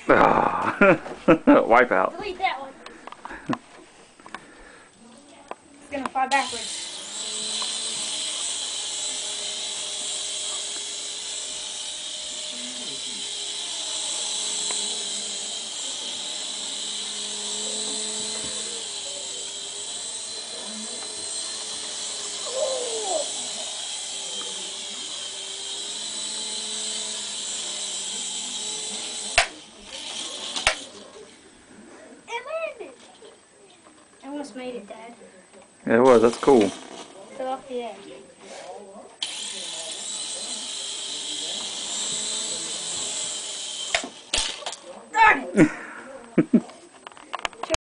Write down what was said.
Ah. Wipe out. Delete that one. It's gonna fly backwards. I almost made it, Dad. Yeah, it was. That's cool. Fell off the edge. Darn it!